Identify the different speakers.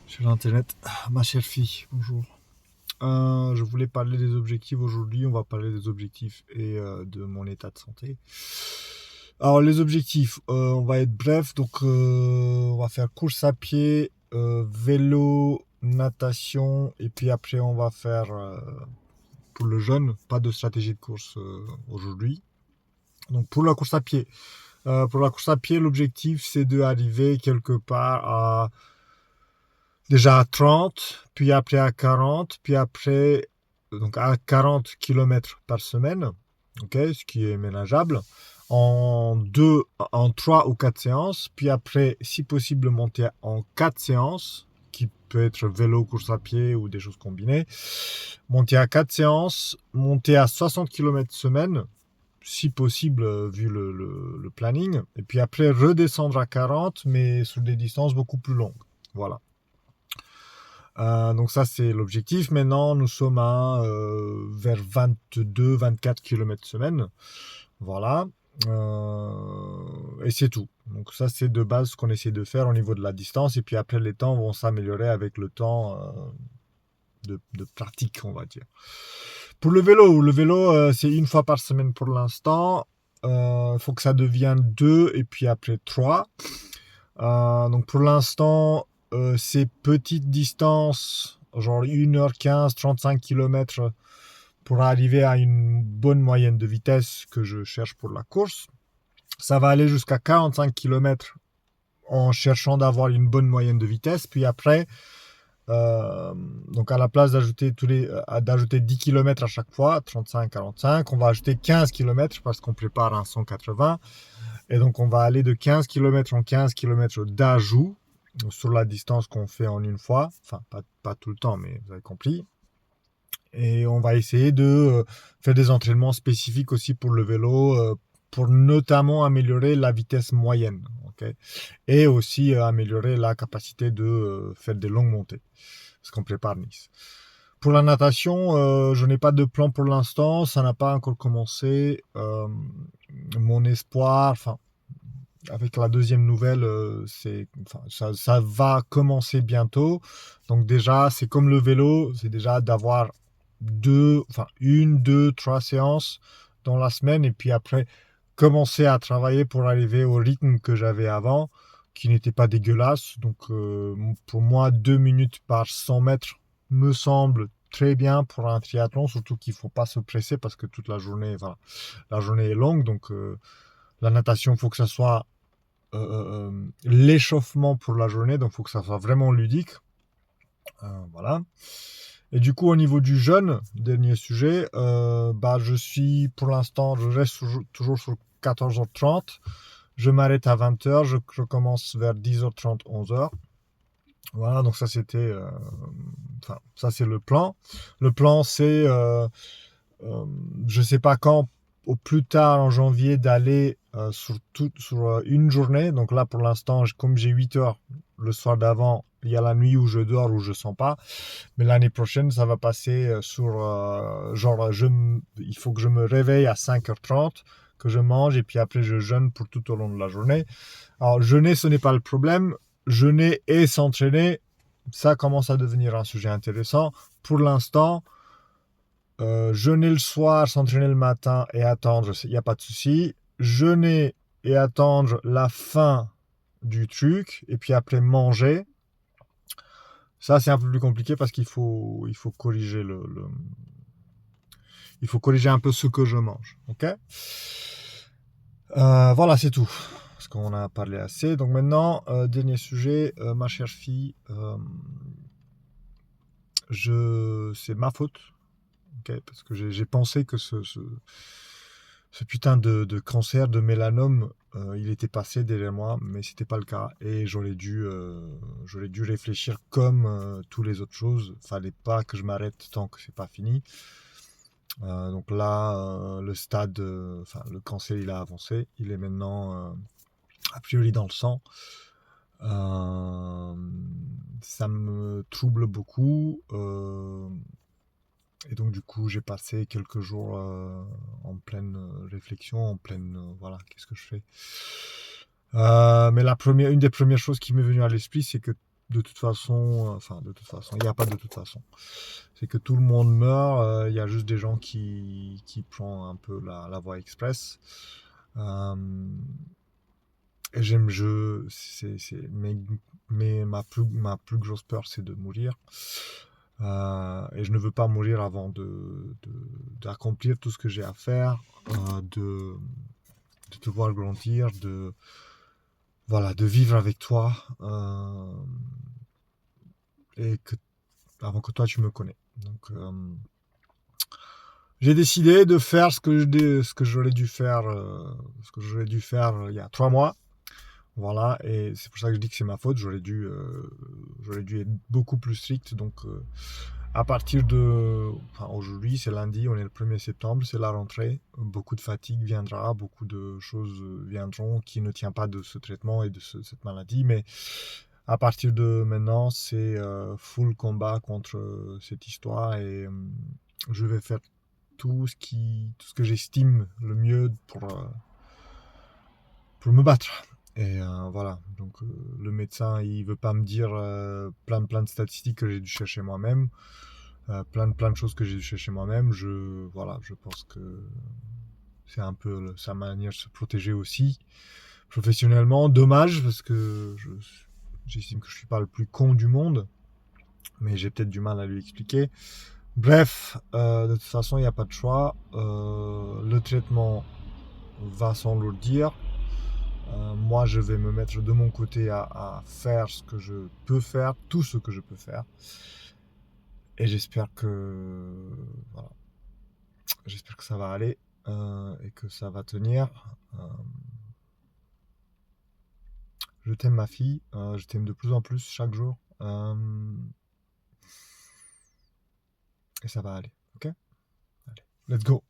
Speaker 1: Sur l'internet, ma chère fille, bonjour. Je voulais parler des objectifs aujourd'hui. On va parler des objectifs et de mon état de santé. Alors les objectifs, on va être bref. Donc on va faire course à pied, vélo, natation et puis après on va faire pour le jeûne, pas de stratégie de course aujourd'hui. Donc pour la course à pied, l'objectif c'est d'arriver quelque part à déjà à 30, puis après à 40, puis après donc à 40 km par semaine, ok, ce qui est ménageable, en 3 ou 4 séances, puis après, si possible, monter en 4 séances, qui peut être vélo, course à pied ou des choses combinées, monter à 4 séances, monter à 60 km semaine, si possible, vu le planning, et puis après redescendre à 40, mais sur des distances beaucoup plus longues. Voilà. Donc ça, c'est l'objectif. Maintenant, nous sommes à vers 22-24 km semaine. Voilà. Et c'est tout. Donc ça, c'est de base ce qu'on essaie de faire au niveau de la distance. Et puis après, les temps vont s'améliorer avec le temps de pratique, on va dire. Pour le vélo, c'est une fois par semaine pour l'instant. Il faut que ça devienne 2 et puis après 3. Donc pour l'instant, ces petites distances, genre 1h15, 35 km, pour arriver à une bonne moyenne de vitesse que je cherche pour la course. Ça va aller jusqu'à 45 km en cherchant d'avoir une bonne moyenne de vitesse. Puis après, donc à la place d'ajouter 10 km à chaque fois, 35-45, on va ajouter 15 km parce qu'on prépare un 180. Et donc on va aller de 15 km en 15 km d'ajout sur la distance qu'on fait en une fois. Enfin, pas tout le temps, mais vous avez compris. Et on va essayer de faire des entraînements spécifiques aussi pour le vélo, pour notamment améliorer la vitesse moyenne. Okay, et aussi améliorer la capacité de faire des longues montées, parce qu'on prépare Nice. Pour la natation, je n'ai pas de plan pour l'instant, ça n'a pas encore commencé. Mon espoir, enfin, avec la deuxième nouvelle, ça va commencer bientôt. Donc déjà, c'est comme le vélo, c'est déjà d'avoir une, deux, trois séances dans la semaine et puis après commencer à travailler pour arriver au rythme que j'avais avant, qui n'était pas dégueulasse. Donc pour moi, 2 minutes par 100 mètres me semble très bien pour un triathlon, surtout qu'il ne faut pas se presser parce que toute la journée, voilà, la journée est longue. Donc la natation, il faut que ça soit l'échauffement pour la journée, donc il faut que ça soit vraiment ludique. Voilà. Et du coup, au niveau du jeûne, dernier sujet, je suis pour l'instant, je reste toujours sur 14h30. Je m'arrête à 20h, je recommence vers 10h30, 11h. Voilà, donc ça c'était. Ça c'est le plan. Le plan c'est, je sais pas quand, au plus tard en janvier, d'aller sur une journée. Donc là pour l'instant, comme j'ai 8 heures le soir d'avant, il y a la nuit où je dors, où je sens pas. Mais l'année prochaine, ça va passer sur il faut que je me réveille à 5h30, que je mange et puis après je jeûne pour tout au long de la journée. Alors jeûner, ce n'est pas le problème. Jeûner et s'entraîner, ça commence à devenir un sujet intéressant. Pour l'instant, jeûner le soir, s'entraîner le matin et attendre, il n'y a pas de souci. Jeûner et attendre la fin du truc et puis après manger, ça c'est un peu plus compliqué parce qu'il faut corriger il faut corriger un peu ce que je mange. Ok. Voilà, c'est tout. Parce qu'on a parlé assez. Donc maintenant, dernier sujet, ma chère fille, c'est ma faute. Okay, parce que j'ai pensé que ce putain de cancer, de mélanome, il était passé derrière moi, mais c'était pas le cas. Et j'aurais dû réfléchir comme tous les autres choses. Fallait pas que je m'arrête tant que c'est pas fini. Donc là, le cancer, il a avancé. Il est maintenant a priori dans le sang. Ça me trouble beaucoup. Et donc du coup, j'ai passé quelques jours en pleine réflexion, voilà, qu'est-ce que je fais. Mais une des premières choses qui m'est venue à l'esprit, c'est que de toute façon, enfin de toute façon, il n'y a pas de toute façon. C'est que tout le monde meurt, il y a juste des gens qui prennent un peu la voie express. Euh, et mais ma plus grosse peur, c'est de mourir. Et je ne veux pas mourir avant d'accomplir tout ce que j'ai à faire, de te voir grandir, voilà, de vivre avec toi, et avant que toi tu me connais. Donc, j'ai décidé de faire ce que j'aurais dû faire, il y a 3 mois. Voilà, et c'est pour ça que je dis que c'est ma faute. J'aurais dû être beaucoup plus strict. Donc, à partir enfin, aujourd'hui, c'est lundi, on est le 1er septembre, c'est la rentrée. Beaucoup de fatigue viendra, beaucoup de choses viendront qui ne tiennent pas de ce traitement et de cette maladie. Mais à partir de maintenant, c'est full combat contre cette histoire, et je vais faire tout ce que j'estime le mieux pour me battre. Et voilà, donc le médecin, il veut pas me dire plein de statistiques que j'ai dû chercher moi-même, plein de choses que j'ai dû chercher moi-même. Voilà, je pense que c'est un peu sa manière de se protéger aussi, professionnellement. Dommage, parce que j'estime que je suis pas le plus con du monde, mais j'ai peut-être du mal à lui expliquer. Bref, de toute façon, il n'y a pas de choix. Le traitement va s'enlourdir. Moi, je vais me mettre de mon côté à faire ce que je peux faire, tout ce que je peux faire. Et voilà, j'espère que ça va aller, et que ça va tenir. Je t'aime, ma fille. Je t'aime de plus en plus chaque jour. Et ça va aller. Ok? Allez, let's go.